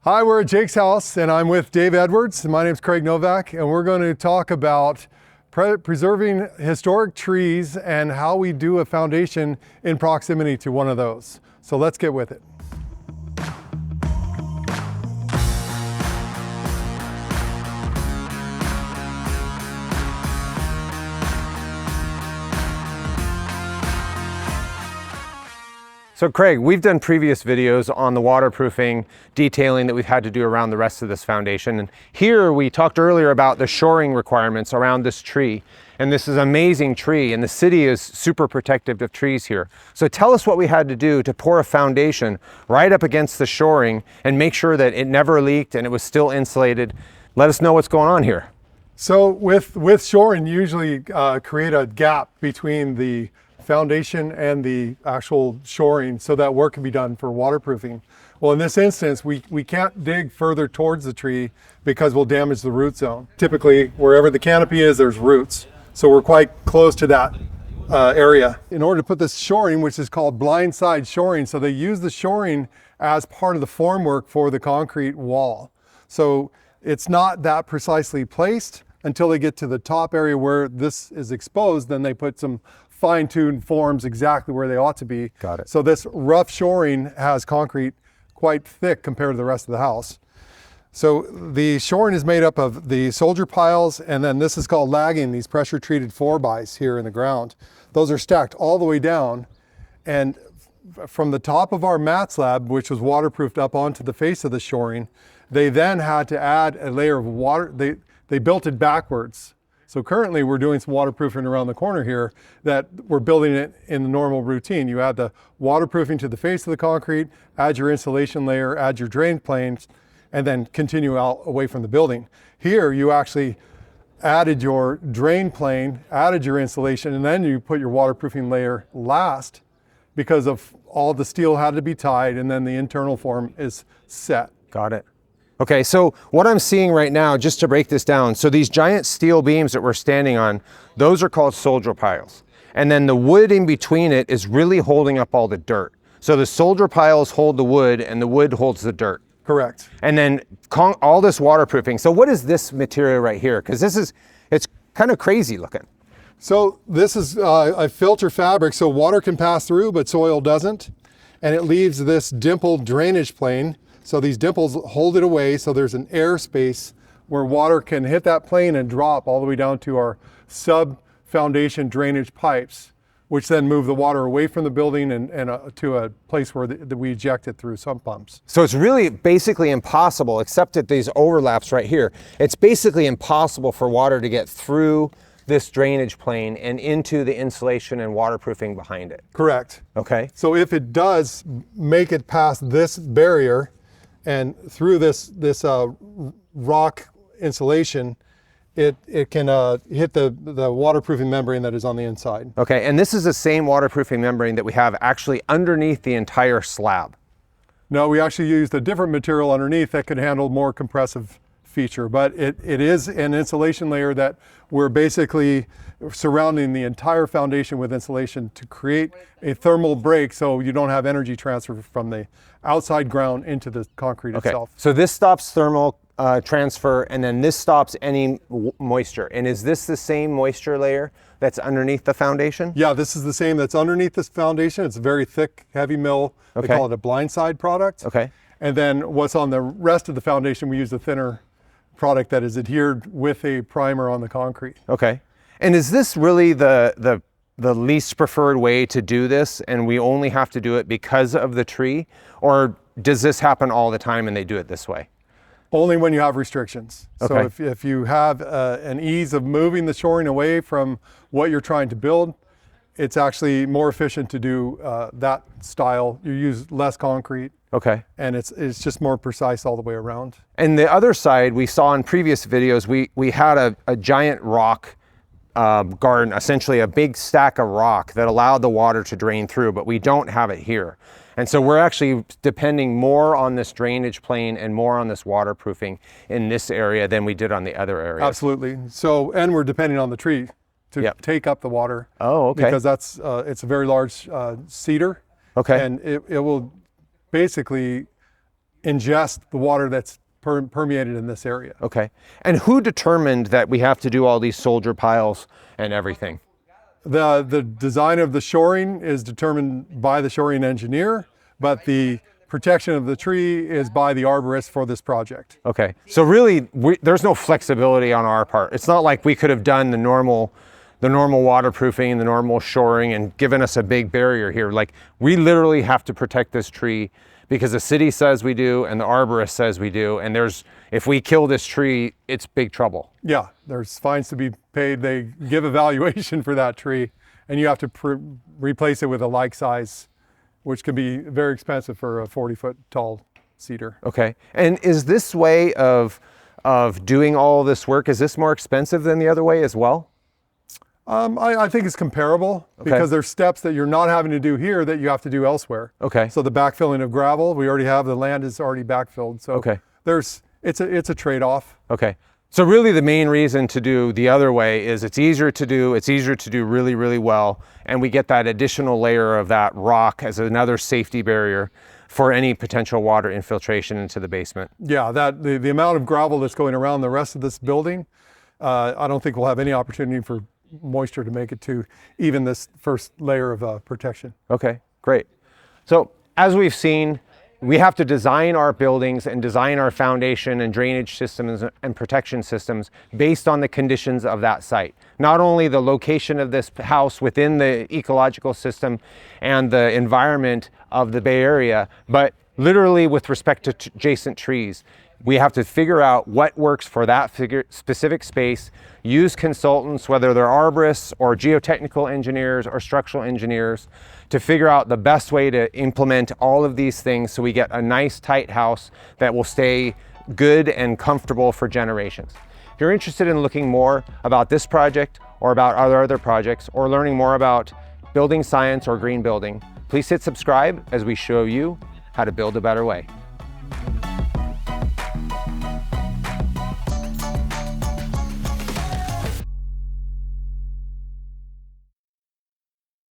Hi, we're at Jake's house and I'm with Dave Edwards. My name's Craig Novak and we're going to talk about preserving historic trees and how we do a foundation in proximity to one of those. So let's get with it. So Craig, we've done previous videos on the waterproofing detailing that we've had to do around the rest of this foundation. And here we talked earlier about the shoring requirements around this tree. And this is an amazing tree, and the city is super protective of trees here. So tell us what we had to do to pour a foundation right up against the shoring and make sure that it never leaked and it was still insulated. Let us know what's going on here. So with shoring, you usually create a gap between the foundation and the actual shoring so that work can be done for waterproofing. Well, in this instance, we can't dig further towards the tree because we'll damage the root zone. Typically, wherever the canopy is, there's roots. So we're quite close to that area. In order to put this shoring, which is called blind side shoring, so they use the shoring as part of the formwork for the concrete wall. So it's not that precisely placed until they get to the top area where this is exposed, then they put some fine-tuned forms exactly where they ought to be. Got it. So this rough shoring has concrete quite thick compared to the rest of the house. So the shoring is made up of the soldier piles, and then this is called lagging, these pressure-treated 4x here in the ground. Those are stacked all the way down, and from the top of our mat slab, which was waterproofed up onto the face of the shoring, they then had to add a layer of water. They built it backwards. So currently we're doing some waterproofing around the corner here that we're building it in the normal routine. You add the waterproofing to the face of the concrete, add your insulation layer, add your drain planes, and then continue out away from the building. Here you actually added your drain plane, added your insulation, and then you put your waterproofing layer last because of all the steel had to be tied, and then the internal form is set. Got it. Okay, so what I'm seeing right now, just to break this down, so these giant steel beams that we're standing on, those are called soldier piles. And then the wood in between it is really holding up all the dirt. So the soldier piles hold the wood and the wood holds the dirt. Correct. And then all this waterproofing. So what is this material right here? Because it's kind of crazy looking. So this is a filter fabric, so water can pass through, but soil doesn't. And it leaves this dimpled drainage plane. So these dimples hold it away, so there's an air space where water can hit that plane and drop all the way down to our sub-foundation drainage pipes, which then move the water away from the building and to a place where we eject it through sump pumps. So it's really basically impossible, except at these overlaps right here, it's basically impossible for water to get through this drainage plane and into the insulation and waterproofing behind it. Correct. Okay. So if it does make it past this barrier, and through this rock insulation, it can hit the waterproofing membrane that is on the inside. Okay, and this is the same waterproofing membrane that we have actually underneath the entire slab. No, we actually used a different material underneath that could handle more compressive feature, but it is an insulation layer that we're basically surrounding the entire foundation with insulation to create a thermal break so you don't have energy transfer from the outside ground into the concrete itself. So this stops thermal transfer, and then this stops any moisture. And is this the same moisture layer that's underneath the foundation? Yeah, this is the same that's underneath this foundation. It's a very thick, heavy mill. Okay. They call it a blindside product. Okay. And then what's on the rest of the foundation, we use a thinner product that is adhered with a primer on the concrete. Okay. And is this really the least preferred way to do this, and we only have to do it because of the tree? Or does this happen all the time and they do it this way? Only when you have restrictions. Okay. So if you have an ease of moving the shoring away from what you're trying to build, it's actually more efficient to do that style. You use less concrete. Okay. And it's just more precise all the way around. And the other side, we saw in previous videos, we had a giant rock garden, essentially a big stack of rock that allowed the water to drain through, but we don't have it here. And so we're actually depending more on this drainage plane and more on this waterproofing in this area than we did on the other areas. Absolutely. So, and we're depending on the tree to take up the water. Oh, okay. Because that's it's a very large cedar. Okay. And it will basically ingest the water that's permeated in this area. Okay. And who determined that we have to do all these soldier piles and everything? The design of the shoring is determined by the shoring engineer, but the protection of the tree is by the arborist for this project. Okay. So really, there's no flexibility on our part. It's not like we could have done the normal waterproofing, the normal shoring, and given us a big barrier here. Like, we literally have to protect this tree because the city says we do and the arborist says we do. And if we kill this tree, it's big trouble. Yeah, there's fines to be paid. They give a valuation for that tree, and you have to replace it with a like size, which can be very expensive for a 40-foot tall cedar. Okay. And is this way of doing all this work, is this more expensive than the other way as well? I think it's comparable because there's steps that you're not having to do here that you have to do elsewhere. Okay. So the backfilling of gravel, we already have, the land is already backfilled. So it's a trade-off. Okay. So really the main reason to do the other way is it's easier to do really, really well. And we get that additional layer of that rock as another safety barrier for any potential water infiltration into the basement. Yeah, the amount of gravel that's going around the rest of this building, I don't think we'll have any opportunity for moisture to make it to even this first layer of protection. Okay, great. So as we've seen, we have to design our buildings and design our foundation and drainage systems and protection systems based on the conditions of that site. Not only the location of this house within the ecological system and the environment of the Bay Area, but literally with respect to adjacent trees. We have to figure out what works for that specific space, use consultants, whether they're arborists or geotechnical engineers or structural engineers, to figure out the best way to implement all of these things so we get a nice tight house that will stay good and comfortable for generations. If you're interested in looking more about this project or about other projects or learning more about building science or green building, please hit subscribe as we show you how to build a better way.